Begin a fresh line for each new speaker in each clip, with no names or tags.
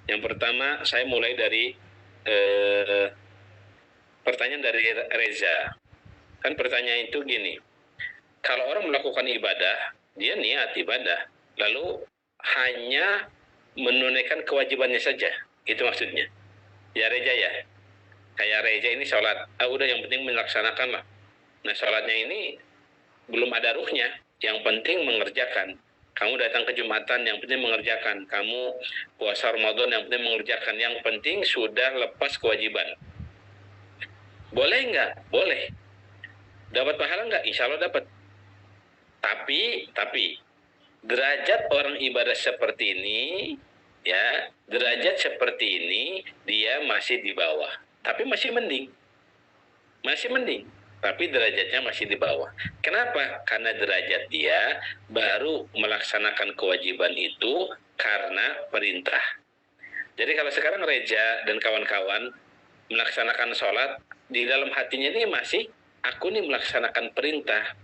Yang pertama, saya mulai dari pertanyaan dari Reza. Kan pertanyaan itu gini, kalau orang melakukan ibadah, dia niat ibadah, lalu hanya menunaikan kewajibannya saja, itu maksudnya. Ya Reza ya, kayak Reza ini sholat, udah yang penting melaksanakan lah. Nah sholatnya ini belum ada ruhnya, yang penting mengerjakan. Kamu datang ke Jumatan, yang penting mengerjakan. Kamu puasa Ramadan, yang penting mengerjakan. Yang penting sudah lepas kewajiban. Boleh nggak? Boleh. Dapat pahala nggak? Insya Allah dapat. Tapi derajat orang ibadah seperti ini, ya, derajat seperti ini dia masih di bawah. Tapi masih mending. Masih mending. Tapi derajatnya masih di bawah. Kenapa? Karena derajat dia baru melaksanakan kewajiban itu karena perintah. Jadi kalau sekarang Reja dan kawan-kawan melaksanakan sholat, di dalam hatinya ini masih, aku nih melaksanakan perintah.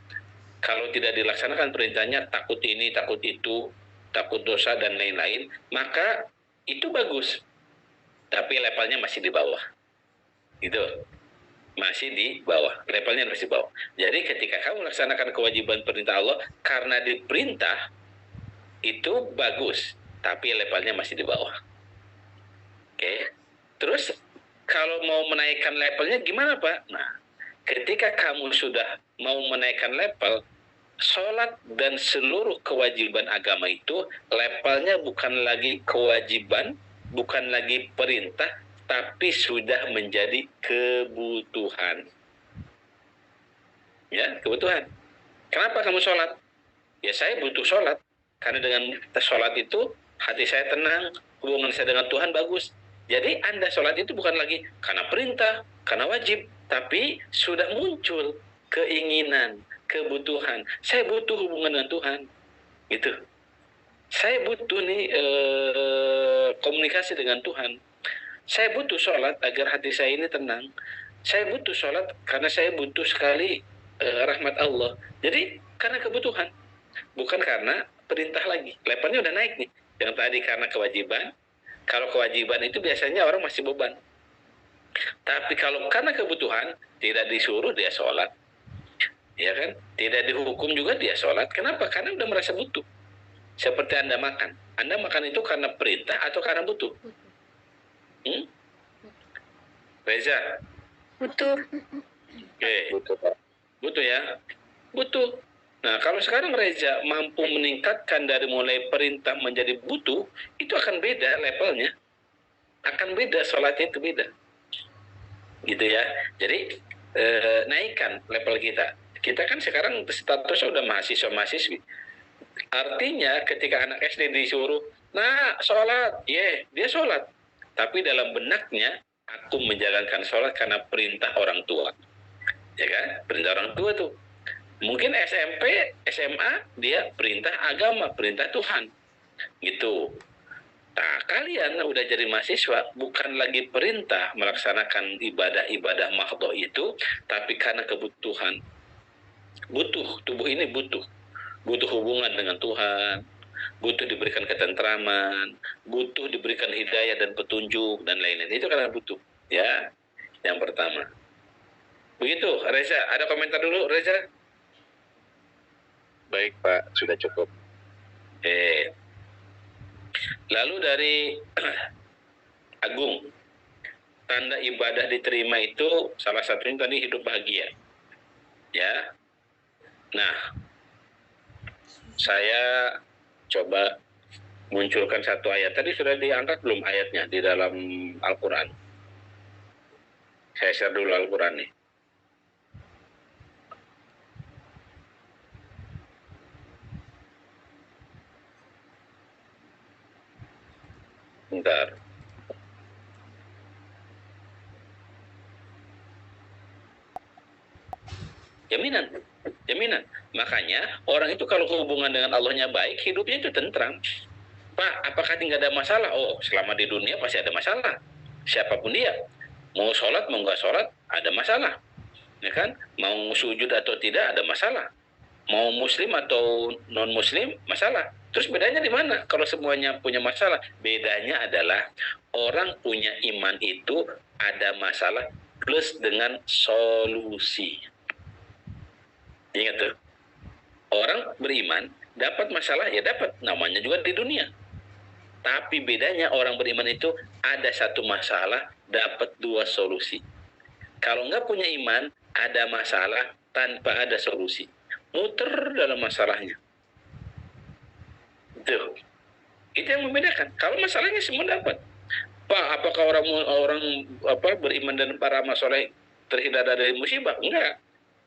Kalau tidak dilaksanakan perintahnya, takut ini, takut itu, takut dosa, dan lain-lain, maka itu bagus. Tapi levelnya masih di bawah. Gitu. Masih di bawah, levelnya masih di bawah. Jadi ketika kamu melaksanakan kewajiban perintah Allah karena diperintah, itu bagus, tapi levelnya masih di bawah. Oke. Terus kalau mau menaikkan levelnya gimana Pak? Nah, ketika kamu sudah mau menaikkan level, sholat dan seluruh kewajiban agama itu levelnya bukan lagi kewajiban, bukan lagi perintah, tapi sudah menjadi kebutuhan. Ya, kebutuhan. Kenapa kamu sholat? Ya saya butuh sholat. Karena dengan sholat itu hati saya tenang, hubungan saya dengan Tuhan bagus. Jadi Anda sholat itu bukan lagi karena perintah, karena wajib, tapi sudah muncul keinginan, kebutuhan. Saya butuh hubungan dengan Tuhan. Gitu. Saya butuh nih komunikasi dengan Tuhan. Saya butuh sholat agar hati saya ini tenang. Saya butuh sholat karena saya butuh sekali rahmat Allah. Jadi karena kebutuhan, bukan karena perintah lagi. Levelnya udah naik nih. Yang tadi karena kewajiban. Kalau kewajiban itu biasanya orang masih beban. Tapi kalau karena kebutuhan, tidak disuruh dia sholat. Ya kan? Tidak dihukum juga dia sholat. Kenapa? Karena udah merasa butuh. Seperti Anda makan. Anda makan itu karena perintah atau karena butuh? Reza?
Butuh.
Oke. Butuh ya? Butuh. Nah, kalau sekarang Reza mampu meningkatkan dari mulai perintah menjadi butuh, itu akan beda levelnya. Akan beda, sholatnya itu beda. Gitu ya. Jadi, naikkan level kita. Kita kan sekarang statusnya udah mahasiswa-mahasiswi. Artinya ketika anak SD disuruh, nah sholat, dia sholat. Tapi dalam benaknya, aku menjalankan sholat karena perintah orang tua. Ya kan? Perintah orang tua tuh. Mungkin SMP, SMA, dia perintah agama, perintah Tuhan. Gitu. Nah, kalian udah jadi mahasiswa, bukan lagi perintah melaksanakan ibadah-ibadah mahdhah itu, tapi karena kebutuhan. Butuh, tubuh ini butuh. Butuh hubungan dengan Tuhan, butuh diberikan ketentraman, butuh diberikan hidayah dan petunjuk, dan lain-lain. Itu karena butuh. Ya, yang pertama. Begitu, Reza. Ada komentar dulu, Reza?
Baik Pak, sudah cukup.
Lalu dari Agung, tanda ibadah diterima itu salah satunya tadi hidup bahagia. Ya. Nah, saya coba munculkan satu ayat. Tadi sudah diangkat belum ayatnya di dalam Al-Quran? Saya share dulu Al-Quran nih. Bentar. Jaminan. Makanya orang itu kalau hubungan dengan Allahnya baik, hidupnya itu tentram. Pak, apakah tidak ada masalah? Oh, selama di dunia pasti ada masalah. Siapapun dia, mau sholat, mau nggak sholat, ada masalah. Ya kan? Mau sujud atau tidak, ada masalah. Mau muslim atau non muslim, masalah. Terus bedanya di mana? Kalau semuanya punya masalah, bedanya adalah orang punya iman itu ada masalah plus dengan solusi. Ingat tuh, orang beriman dapat masalah ya dapat, namanya juga di dunia. Tapi bedanya orang beriman itu ada satu masalah dapat dua solusi. Kalau nggak punya iman, ada masalah tanpa ada solusi. Muter dalam masalahnya. Itu yang membedakan. Kalau masalahnya semua dapat. Pak, apakah orang beriman dan para masalah terhindar dari musibah? Enggak.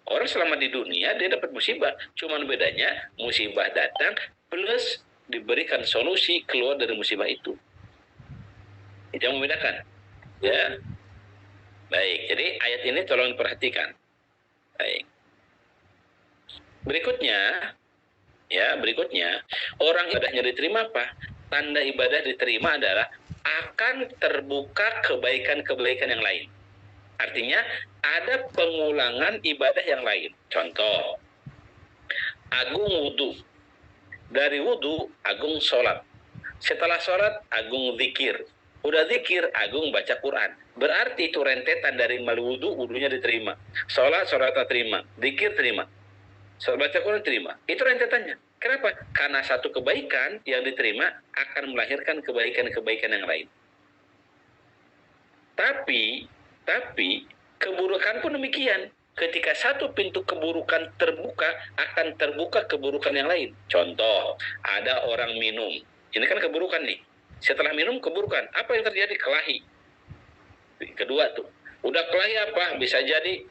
Orang selama di dunia dia dapat musibah. Cuman bedanya musibah datang plus diberikan solusi keluar dari musibah itu. Itu yang membedakan. Ya. Baik, jadi ayat ini tolong perhatikan. Baik. Berikutnya, orang ibadahnya diterima apa? Tanda ibadah diterima adalah akan terbuka kebaikan-kebaikan yang lain. Artinya ada pengulangan ibadah yang lain. Contoh, agung wudhu. Dari wudhu, agung sholat. Setelah sholat, agung zikir. Udah zikir, agung baca Quran. Berarti itu rentetan dari wudhu, wudhunya diterima. Sholat terima. Zikir terima. Sholat baca Quran terima. Itu rentetannya. Kenapa? Karena satu kebaikan yang diterima akan melahirkan kebaikan-kebaikan yang lain. Tapi keburukan pun demikian. Ketika satu pintu keburukan terbuka, akan terbuka keburukan yang lain. Contoh, ada orang minum. Ini kan keburukan nih. Setelah minum keburukan. Apa yang terjadi? Kelahi. Kedua tuh. Udah kelahi apa? Bisa jadi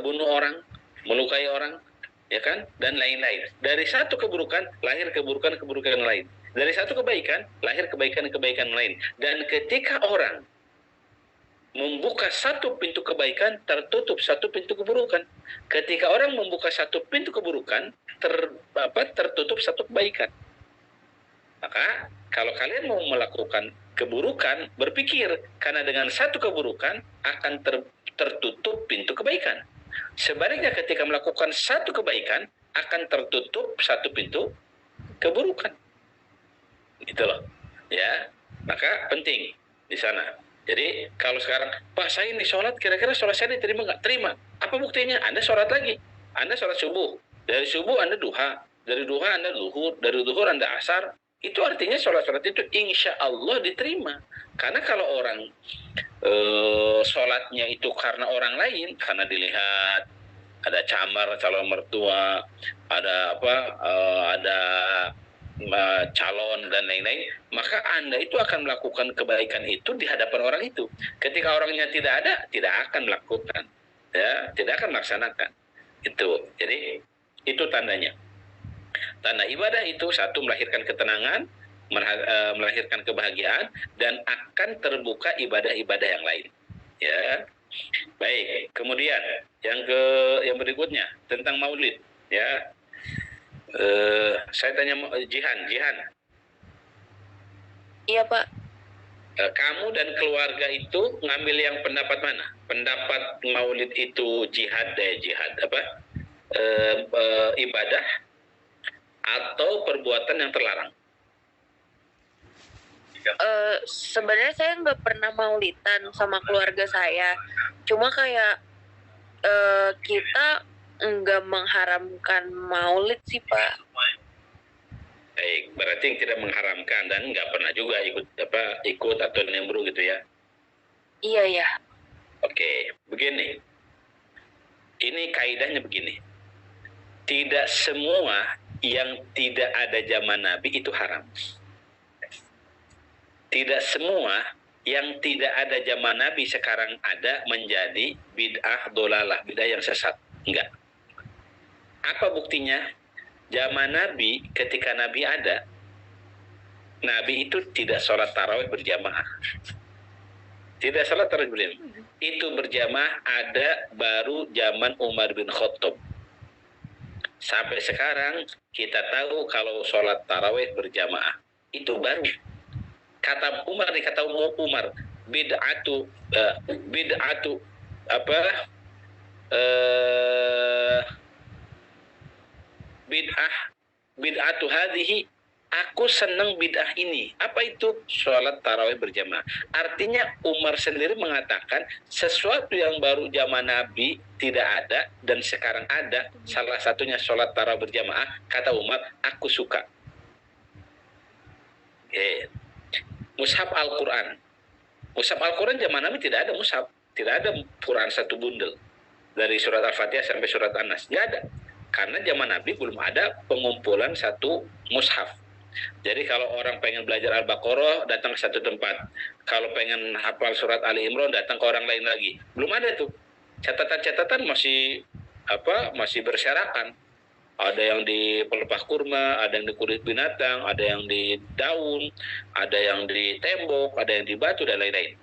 bunuh orang, melukai orang, ya kan? Dan lain-lain. Dari satu keburukan, lahir keburukan-keburukan yang lain. Dari satu kebaikan, lahir kebaikan-kebaikan lain. Dan ketika orang membuka satu pintu kebaikan, tertutup satu pintu keburukan. Ketika orang membuka satu pintu keburukan, tertutup satu kebaikan. Maka kalau kalian mau melakukan keburukan, berpikir karena dengan satu keburukan akan tertutup pintu kebaikan. Sebaliknya ketika melakukan satu kebaikan akan tertutup satu pintu keburukan. Gitu loh. Ya. Maka penting di sana. Jadi kalau sekarang, Pak saya ini sholat, kira-kira sholat saya diterima nggak? Terima. Apa buktinya? Anda sholat lagi. Anda sholat subuh. Dari subuh Anda duha. Dari duha Anda zuhur. Dari zuhur Anda asar. Itu artinya sholat-sholat itu insya Allah diterima. Karena kalau orang sholatnya itu karena orang lain, karena dilihat ada camar calon mertua, ada ada calon dan lain-lain, maka Anda itu akan melakukan kebaikan itu di hadapan orang itu. Ketika orangnya tidak ada, tidak akan melakukan, ya, tidak akan melaksanakan. Itu. Jadi itu tandanya. Tanda ibadah itu satu melahirkan ketenangan, melahirkan kebahagiaan, dan akan terbuka ibadah-ibadah yang lain. Ya, baik. Kemudian yang berikutnya tentang Maulid. Ya, saya tanya Jihan.
Iya Pak.
Kamu dan keluarga itu ngambil yang pendapat mana? Pendapat Maulid itu jihad apa? Ibadah atau perbuatan yang terlarang?
Sebenarnya saya nggak pernah maulidan sama keluarga saya. Cuma kayak kita nggak mengharamkan maulid sih Pak.
Baik, berarti yang tidak mengharamkan dan nggak pernah juga ikut atau nyemburu gitu ya?
Iya ya.
Oke, begini. Ini kaidahnya begini. Tidak semua yang tidak ada zaman Nabi itu haram. Tidak semua yang tidak ada zaman Nabi sekarang ada menjadi bid'ah dolalah, bid'ah yang sesat. Enggak. Apa buktinya? Zaman Nabi, ketika Nabi ada, Nabi itu tidak sholat tarawih berjamaah. Tidak sholat tarawih berjamaah. Itu berjamaah ada baru zaman Umar bin Khattab. Sampai sekarang kita tahu kalau sholat tarawih berjamaah itu baru. Kata Umar, bid'atu bid'ah bid'atu hadhihi, aku senang bid'ah ini. Apa itu? Sholat tarawih berjamaah. Artinya Umar sendiri mengatakan sesuatu yang baru zaman Nabi tidak ada dan sekarang ada. Salah satunya sholat tarawih berjamaah. Kata Umar, aku suka. Mushaf Al-Quran. Mushaf Al-Quran zaman Nabi tidak ada mushaf. Tidak ada Quran satu bundel. Dari surat Al-Fatihah sampai surat An-Nas. Tidak ada. Karena zaman Nabi belum ada pengumpulan satu mushaf. Jadi kalau orang pengen belajar Al-Baqarah, datang ke satu tempat. Kalau pengen hafal surat Ali Imran, datang ke orang lain lagi. Belum ada tuh. Catatan-catatan masih berserakan. Ada yang di pelepah kurma, ada yang di kulit binatang, ada yang di daun, ada yang di tembok, ada yang di batu, dan lain-lain.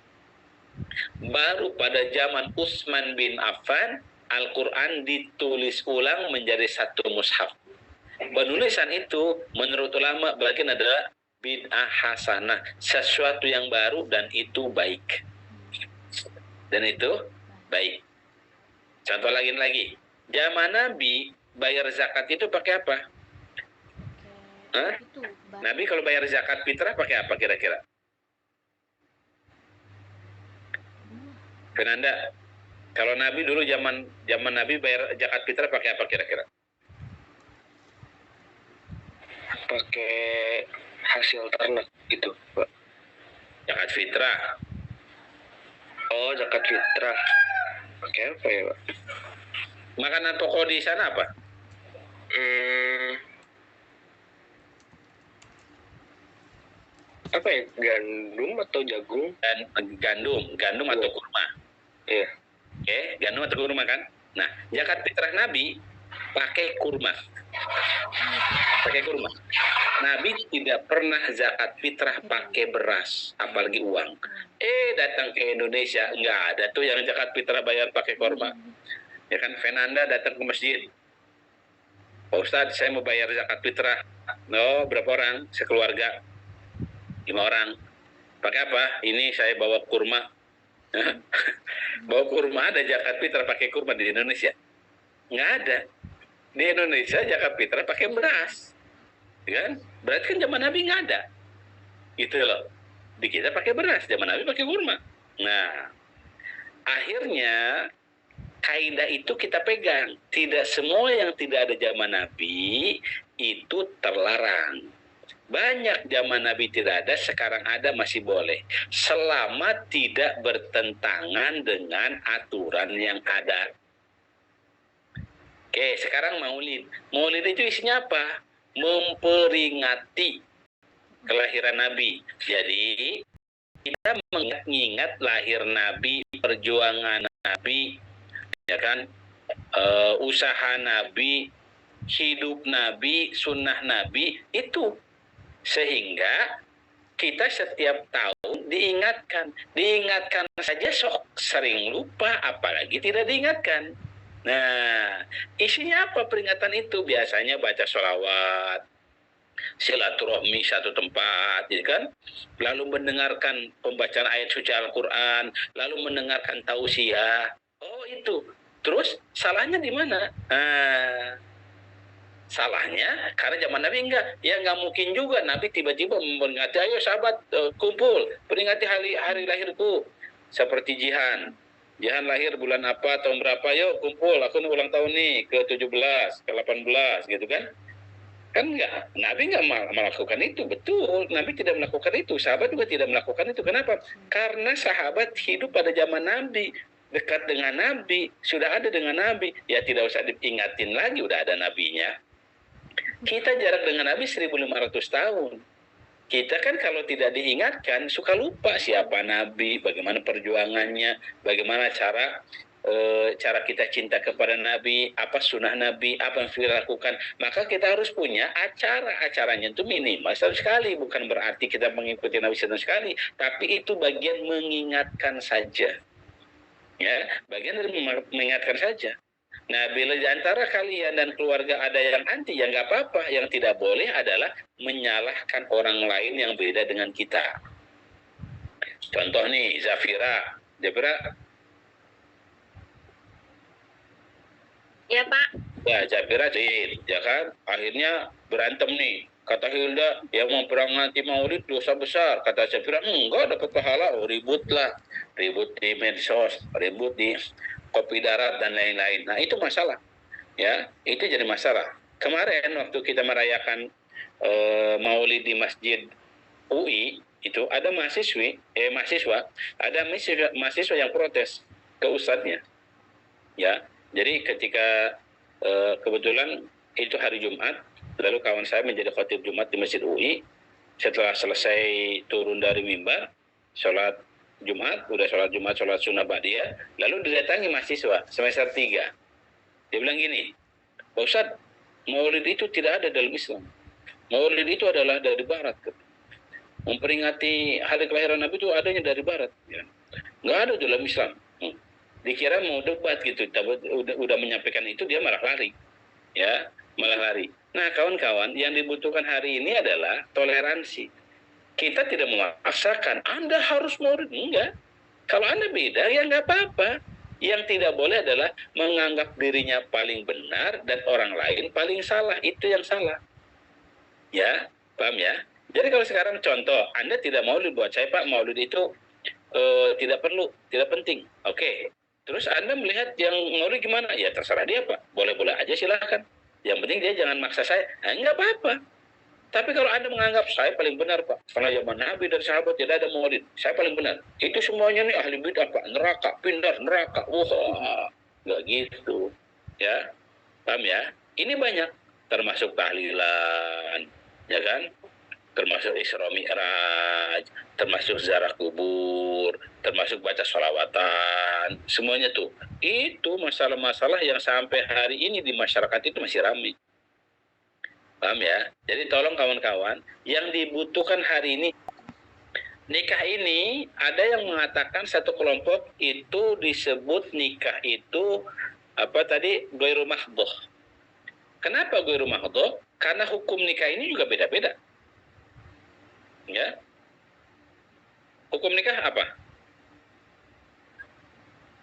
Baru pada zaman Utsman bin Affan, Al-Quran ditulis ulang menjadi satu mushaf. Penulisan itu menurut ulama bagian adalah bid'ah hasanah, sesuatu yang baru dan itu baik. Dan itu baik. Contoh lagi. Zaman Nabi bayar zakat itu pakai apa? Nabi kalau bayar zakat fitrah pakai apa kira-kira? Fernanda, kalau Nabi dulu zaman Nabi bayar zakat fitrah pakai apa kira-kira?
Pakai hasil ternak gitu, Pak.
Zakat fitrah.
Oh, zakat fitrah. Pakai apa ya, Pak?
Makanan pokok di sana apa?
Apa ya? Gandum atau jagung?
Gandum atau kurma.
Iya.
Oke, gandum atau kurma kan? Nah, zakat fitrah Nabi pakai kurma. Nabi tidak pernah zakat fitrah pakai beras, apalagi uang. Datang ke Indonesia, nggak ada tuh yang zakat fitrah bayar pakai kurma. Ya kan, Fernanda datang ke masjid. Pak Ustadz, saya mau bayar zakat fitrah. No, berapa orang? Sekeluarga. 5 orang. Pakai apa? Ini saya bawa kurma. Bawa kurma, ada zakat fitrah pakai kurma di Indonesia? Nggak ada. Di Indonesia zakat fitrah pakai beras. Kan? Berarti kan zaman Nabi nggak ada. Gitu loh. Di kita pakai beras, zaman Nabi pakai kurma. Nah, akhirnya kaidah itu kita pegang. Tidak semua yang tidak ada zaman Nabi itu terlarang. Banyak zaman Nabi tidak ada, sekarang ada masih boleh. Selama tidak bertentangan dengan aturan yang ada. Oke, sekarang maulid. Maulid itu isinya apa? Memperingati kelahiran Nabi. Jadi, kita mengingat lahir Nabi, perjuangan Nabi, ya kan? Usaha Nabi, hidup Nabi, sunnah Nabi, itu. Sehingga kita setiap tahun diingatkan saja sok sering lupa, apalagi tidak diingatkan. Nah, isinya apa peringatan itu? Biasanya baca sholawat, silaturahmi satu tempat, ya kan? Lalu mendengarkan pembacaan ayat suci Al-Quran, lalu mendengarkan tausiah. Oh itu. Terus salahnya di mana? Salahnya karena zaman Nabi nggak mungkin juga Nabi tiba-tiba memperingati, ayo sahabat kumpul peringati hari lahirku, seperti Jihan lahir bulan apa, tahun berapa, yuk kumpul, aku ulang tahun nih ke 17, ke 18 gitu kan nggak, Nabi nggak melakukan itu. Betul, Nabi tidak melakukan itu, sahabat juga tidak melakukan itu. Kenapa? Karena sahabat hidup pada zaman Nabi, dekat dengan Nabi, sudah ada dengan Nabi, ya tidak usah diingatin lagi, udah ada nabinya. Kita jarak dengan Nabi 1.500 tahun. Kita kan kalau tidak diingatkan suka lupa siapa Nabi, bagaimana perjuangannya, bagaimana cara kita cinta kepada Nabi, apa sunnah Nabi, apa yang kita lakukan. Maka kita harus punya acaranya itu minimal 1 kali. Bukan berarti kita mengikuti Nabi 1 kali, tapi itu bagian mengingatkan saja. Ya, bagian dari mengingatkan saja. Nah, bila di antara kalian dan keluarga ada yang anti, ya nggak apa-apa. Yang tidak boleh adalah menyalahkan orang lain yang beda dengan kita. Contoh nih, Zafira.
Ya, Pak.
Ya, Zafira jahit, ya kan? Akhirnya berantem nih. Kata Hilda, yang memperingati Maulid dosa besar. Kata Safira, enggak, dapat pahala. Oh, ribut di medsos, ribut di kopi darat dan lain-lain. Nah, itu masalah. Ya, itu jadi masalah. Kemarin waktu kita merayakan Maulid di Masjid UI, itu ada mahasiswa yang protes ke ustadznya. Ya, jadi ketika kebetulan itu hari Jumat, lalu kawan saya menjadi khatib Jumat di Masjid UI. Setelah selesai turun dari mimbar, sholat Jumat, sholat sunnah ba'diyah, lalu didatangi mahasiswa semester 3. Dia bilang gini, Pak Ustadz, Maulid itu tidak ada dalam Islam. Maulid itu adalah dari Barat. Memperingati hari kelahiran Nabi itu adanya dari Barat. Ya. Nggak ada dalam Islam. Dikira mau debat gitu, udah menyampaikan itu dia malah lari. Ya, malah lari. Nah, kawan-kawan, yang dibutuhkan hari ini adalah toleransi. Kita tidak memaksakan, Anda harus Maulid. Enggak. Kalau Anda beda, ya nggak apa-apa. Yang tidak boleh adalah menganggap dirinya paling benar dan orang lain paling salah. Itu yang salah. Ya, paham ya? Jadi kalau sekarang contoh, Anda tidak Maulid buat saya, Pak, Maulid itu tidak perlu, tidak penting. Oke. Terus Anda melihat yang Maulid gimana? Ya terserah dia, Pak. Boleh-boleh aja, silakan. Yang penting dia jangan maksa saya. Enggak apa-apa. Tapi kalau Anda menganggap saya paling benar, Pak, karena zaman Nabi dan sahabat tidak ada Maulid, saya paling benar. Itu semuanya nih ahli bid'ah, Pak. Neraka, pindah neraka. Wah, enggak gitu. Ya, paham ya? Ini banyak, termasuk tahlilan, ya kan? Termasuk Isra Mi'raj, termasuk ziarah kubur, termasuk baca sholawatan, semuanya tuh. Itu masalah-masalah yang sampai hari ini di masyarakat itu masih ramai. Paham ya? Jadi tolong kawan-kawan, yang dibutuhkan hari ini, nikah ini ada yang mengatakan satu kelompok itu disebut nikah itu apa tadi, ghairu mahdhah. Kenapa ghairu mahdhah? Karena hukum nikah ini juga beda-beda. Ya. Hukum nikah apa?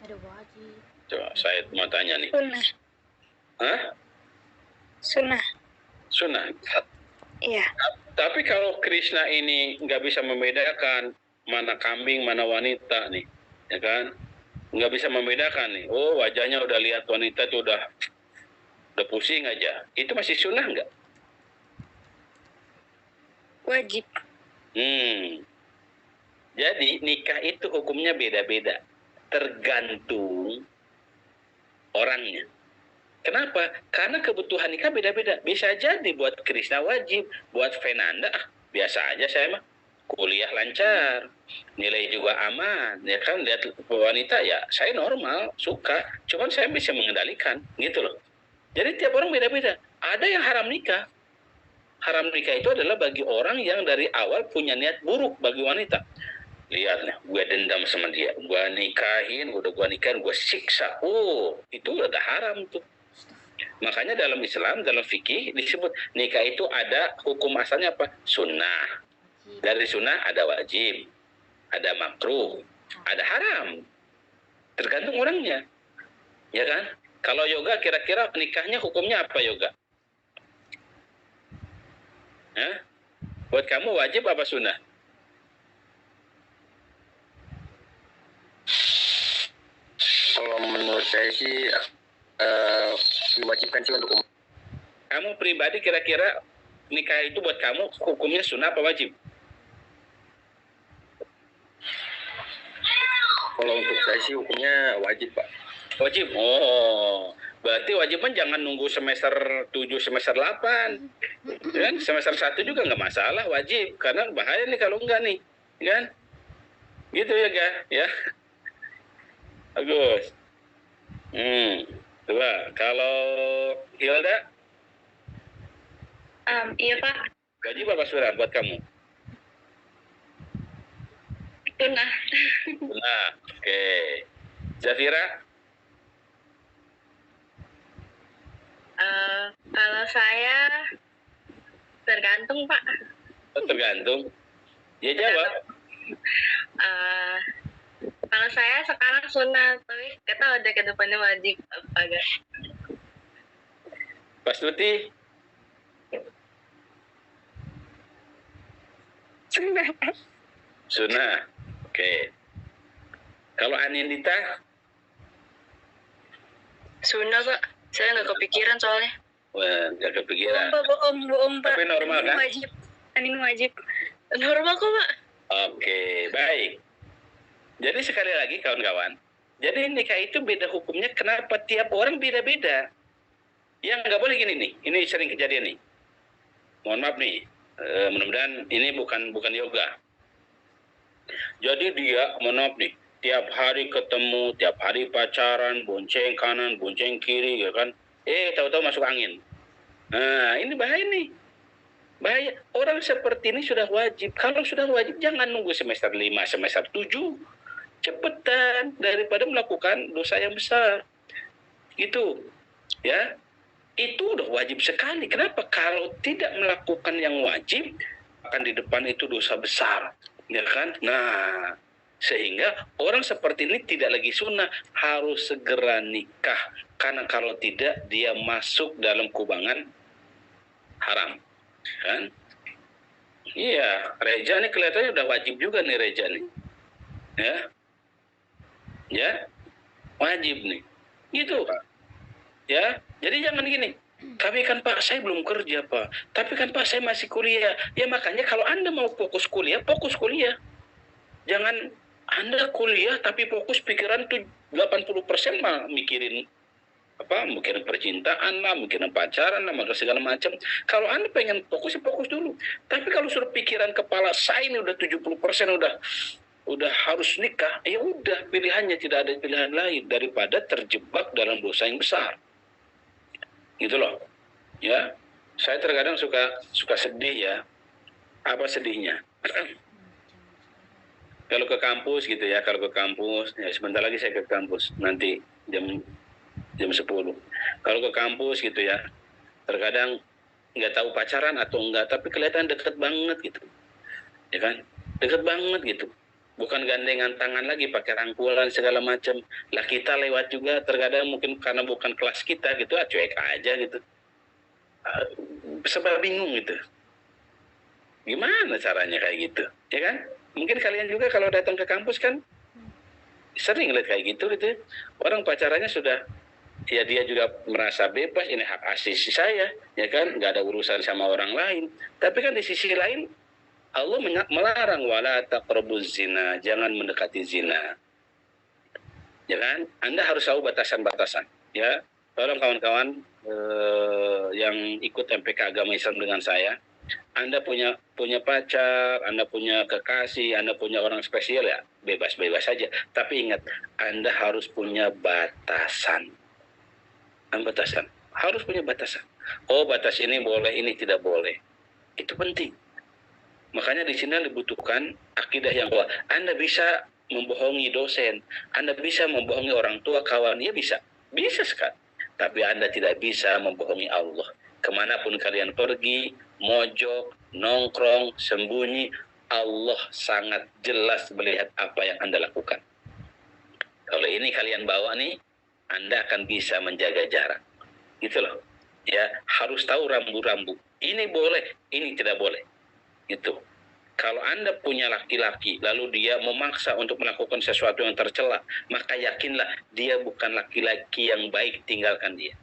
Ada wajib.
Coba saya mau tanya nih.
Sunnah.
Hah?
Sunnah.
Sunnah.
Iya.
Tapi kalau Krishna ini nggak bisa membedakan mana kambing, mana wanita nih, ya kan? Nggak bisa membedakan nih. Oh, wajahnya udah lihat wanita tuh udah pusing aja. Itu masih sunnah nggak?
Wajib.
Jadi nikah itu hukumnya beda-beda, tergantung orangnya. Kenapa? Karena kebutuhan nikah beda-beda. Bisa jadi buat Krishna wajib, buat Fenanda biasa aja saya mah. Kuliah lancar, nilai juga aman, ya kan, lihat wanita ya saya normal, suka, cuman saya bisa mengendalikan, gitu loh. Jadi tiap orang beda-beda. Ada yang haram nikah. Haram nikah itu adalah bagi orang yang dari awal punya niat buruk bagi wanita. Lihat nih, gue dendam sama dia, gue nikahin, gue siksa. Oh, itu udah haram tuh. Makanya dalam Islam, dalam fikih disebut nikah itu ada hukum asalnya apa? Sunnah. Dari sunnah ada wajib, ada makruh, ada haram. Tergantung orangnya. Ya kan? Kalau yoga kira-kira nikahnya hukumnya apa yoga? Hah? Buat kamu wajib apa sunnah?
Kalau menurut saya sih diwajibkan sih untuk
Kamu pribadi kira-kira nikah itu buat kamu hukumnya sunnah apa wajib?
Kalau untuk saya sih hukumnya wajib, Pak.
Wajib. Oh, berarti wajibnya jangan nunggu semester 7, semester 8. Kan semester 1 juga nggak masalah, wajib. Karena bahaya nih kalau enggak nih. Kan? Gitu ya, Ga? Ya. Bagus. Coba kalau Hilda,
Iya Pak,
wajib apa sunnah buat kamu?
sunnah.
Sunnah. Oke. Zafira?
Kalau saya tergantung Pak.
Tergantung. Ya jawab.
Kalau saya sekarang sunnah, tapi nggak tahu deh ke depannya wajib apa enggak.
Pas Tuti?
Sunnah.
Sunnah. Oke. Kalau Anindita,
Sunnah, Pak. Saya nggak kepikiran soalnya.
wah, nggak
Bohong,
kepikiran.
Pak, bohong, Pak.
Tapi normal
Anin
kan?
wajib. Anin wajib.
Normal kok, Pak.
Oke, baik. Jadi sekali lagi kawan-kawan, jadi nikah itu beda hukumnya. Kenapa tiap orang beda-beda? Yang nggak boleh gini nih, ini sering kejadian nih. Mohon maaf nih, mudah-mudahan ini bukan yoga. Jadi dia, mohon maaf nih, tiap hari ketemu, tiap hari pacaran, bonceng kanan, bonceng kiri, ya kan? Tahu-tahu masuk angin. Nah, ini bahaya nih. Bahaya. Orang seperti ini sudah wajib. Kalau sudah wajib, jangan nunggu semester 5, semester 7. Cepetan daripada melakukan dosa yang besar. Gitu. Ya. Itu udah wajib sekali. Kenapa? Kalau tidak melakukan yang wajib, akan di depan itu dosa besar. Ya kan? Nah, sehingga orang seperti ini tidak lagi sunnah, harus segera nikah. Karena kalau tidak, dia masuk dalam kubangan haram. Kan? Iya, Reja nih kelihatannya udah wajib juga nih Reja nih. Ya, wajib nih. Gitu. Ya, jadi jangan gini. Tapi kan Pak, saya belum kerja Pak. Tapi kan Pak, saya masih kuliah. Ya makanya kalau Anda mau fokus kuliah, fokus kuliah. Jangan Anda kuliah tapi fokus pikiran tuh 80% mah mikirin mikirin percintaan lah, mikirin pacaran lah, segala macam. Kalau Anda pengen fokus, ya fokus dulu. Tapi kalau suruh pikiran kepala saya ini udah 70% udah harus nikah, ya udah pilihannya, tidak ada pilihan lain daripada terjebak dalam dosa yang besar. Gitu loh. Ya. Saya terkadang suka sedih ya. Apa sedihnya? Kalau ke kampus gitu ya, ya sebentar lagi saya ke kampus, nanti jam 10. Kalau ke kampus gitu ya, terkadang nggak tahu pacaran atau enggak, tapi kelihatan deket banget gitu. Ya kan? Deket banget gitu. Bukan gandengan tangan lagi, pakai rangkulan segala macam. Lah kita lewat juga, terkadang mungkin karena bukan kelas kita gitu, cuek aja gitu. Sebab bingung gitu. Gimana caranya kayak gitu, ya kan? Mungkin kalian juga kalau datang ke kampus kan sering lihat kayak gitu gitu. Orang pacarannya sudah, ya dia juga merasa bebas, ini hak asasi saya, ya kan? Nggak ada urusan sama orang lain. Tapi kan di sisi lain Allah melarang wala taqrabuz zina, jangan mendekati zina. Ya kan? Anda harus tahu batasan-batasan, ya. Tolong kawan-kawan yang ikut MPK Agama Islam dengan saya, Anda punya pacar, Anda punya kekasih, Anda punya orang spesial, ya bebas-bebas saja. Tapi ingat, Anda harus punya batasan. Batasan. Harus punya batasan. Oh, batas ini boleh, ini tidak boleh. Itu penting. Makanya di sini dibutuhkan akidah yang kuat. Anda bisa membohongi dosen, Anda bisa membohongi orang tua, kawan, ya bisa. Bisa sekali. Tapi Anda tidak bisa membohongi Allah. Kemanapun kalian pergi, mojok, nongkrong, sembunyi, Allah sangat jelas melihat apa yang Anda lakukan. Kalau ini kalian bawa nih, Anda akan bisa menjaga jarak. Gitu loh. Ya, harus tahu rambu-rambu. Ini boleh, ini tidak boleh. Gitu. Kalau Anda punya laki-laki, lalu dia memaksa untuk melakukan sesuatu yang tercela, maka yakinlah dia bukan laki-laki yang baik, tinggalkan dia.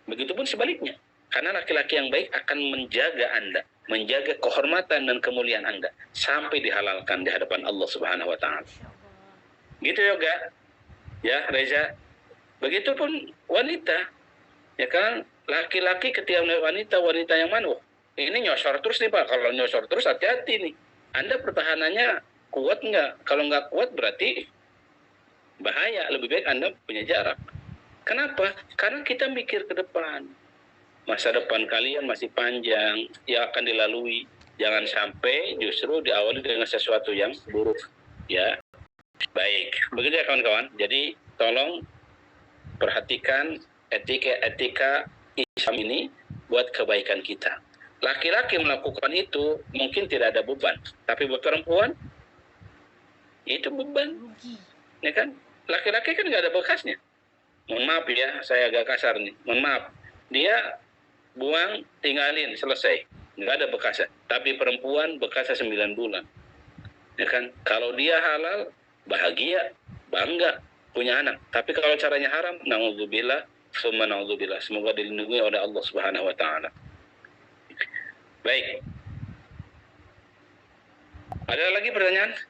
Begitupun sebaliknya. Karena laki-laki yang baik akan menjaga Anda, menjaga kehormatan dan kemuliaan Anda, sampai dihalalkan di hadapan Allah Subhanahu wa Ta'ala. Gitu Yoga. Ya, Reza. Begitupun wanita. Ya kan, laki-laki ketika melihat wanita yang mana? Ini nyosor terus nih Pak. Kalau nyosor terus hati-hati nih. Anda pertahanannya kuat nggak? Kalau nggak kuat berarti bahaya. Lebih baik Anda punya jarak. Kenapa? Karena kita mikir ke depan. Masa depan kalian masih panjang, yang akan dilalui. Jangan sampai justru diawali dengan sesuatu yang buruk. Ya, baik. Begitu ya kawan-kawan. Jadi tolong perhatikan etika Islam ini buat kebaikan kita. Laki-laki melakukan itu mungkin tidak ada beban, tapi buat perempuan itu beban, ya kan? Laki-laki kan nggak ada bekasnya. Mohon maaf ya, saya agak kasar nih. Mohon maaf. Dia buang, tinggalin, selesai. nggak ada bekasnya. Tapi perempuan bekasnya 9 bulan. Ya kan? Kalau dia halal, bahagia, bangga, punya anak. Tapi kalau caranya haram, na'udzubillah, summa na'udzubillah. Semoga dilindungi oleh Allah Subhanahu wa taala. Baik. Ada lagi pertanyaan?